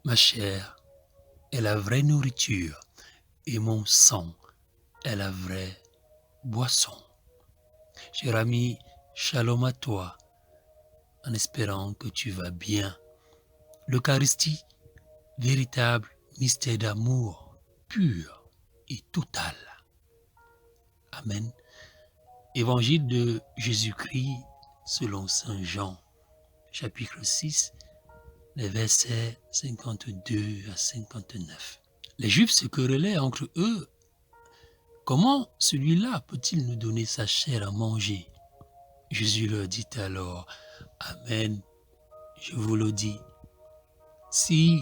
Ma chair est la vraie nourriture et mon sang est la vraie boisson. Cher ami, shalom à toi, en espérant que tu vas bien. L'Eucharistie, véritable mystère d'amour pur et total. Amen. Évangile de Jésus-Christ selon Saint Jean, chapitre 6, les versets 52 à 59. Les Juifs se querellaient entre eux. Comment celui-là peut-il nous donner sa chair à manger? Jésus leur dit alors, Amen, je vous le dis, si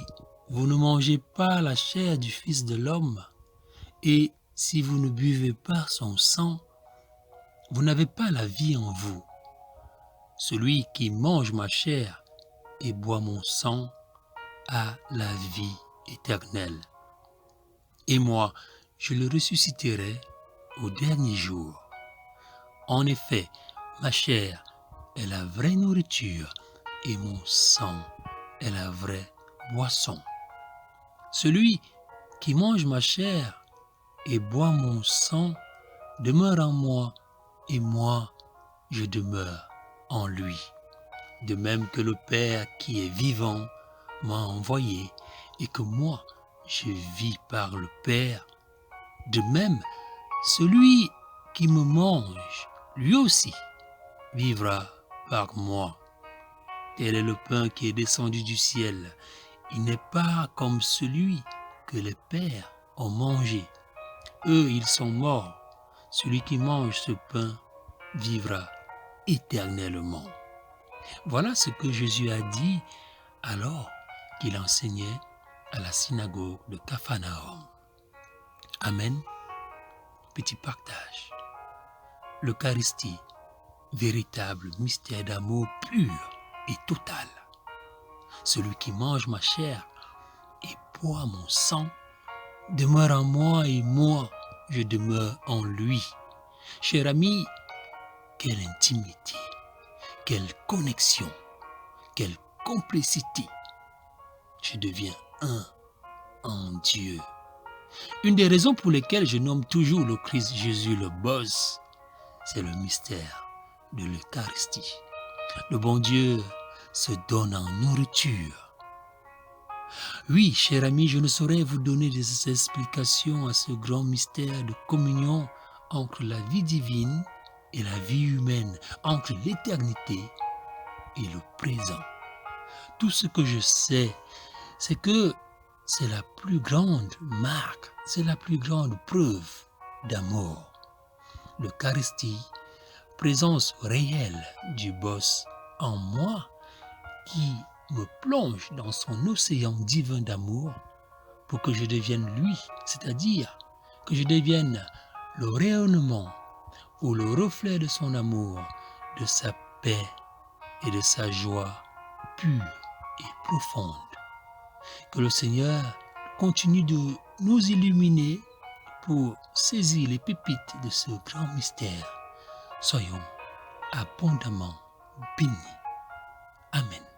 vous ne mangez pas la chair du Fils de l'homme et si vous ne buvez pas son sang, vous n'avez pas la vie en vous. Celui qui mange ma chair et boit mon sang a la vie éternelle. Et moi, je le ressusciterai au dernier jour. En effet, ma chair est la vraie nourriture et mon sang est la vraie boisson. Celui qui mange ma chair et boit mon sang demeure en moi et moi, je demeure en lui. De même que le Père qui est vivant m'a envoyé et que moi, je vis par le Père, de même, celui qui me mange, lui aussi, vivra par moi. Tel est le pain qui est descendu du ciel. Il n'est pas comme celui que les pères ont mangé. Eux, ils sont morts. Celui qui mange ce pain vivra éternellement. Voilà ce que Jésus a dit alors qu'il enseignait à la synagogue de Capharnaüm. Amen. Petit partage. L'Eucharistie, véritable mystère d'amour pur et total. Celui qui mange ma chair et boit mon sang demeure en moi et moi, je demeure en lui. Cher ami, quelle intimité, quelle connexion, quelle complicité. Je deviens un en Dieu. Une des raisons pour lesquelles je nomme toujours le Christ Jésus le boss, c'est le mystère de l'Eucharistie. Le bon Dieu se donne en nourriture. Oui, cher ami, je ne saurais vous donner des explications à ce grand mystère de communion entre la vie divine et la vie humaine, entre l'éternité et le présent. Tout ce que je sais, c'est que c'est la plus grande marque, c'est la plus grande preuve d'amour. L'Eucharistie, présence réelle du boss en moi qui me plonge dans son océan divin d'amour pour que je devienne lui, c'est-à-dire que je devienne le rayonnement ou le reflet de son amour, de sa paix et de sa joie pure et profonde. Que le Seigneur continue de nous illuminer pour saisir les pépites de ce grand mystère. Soyons abondamment bénis. Amen.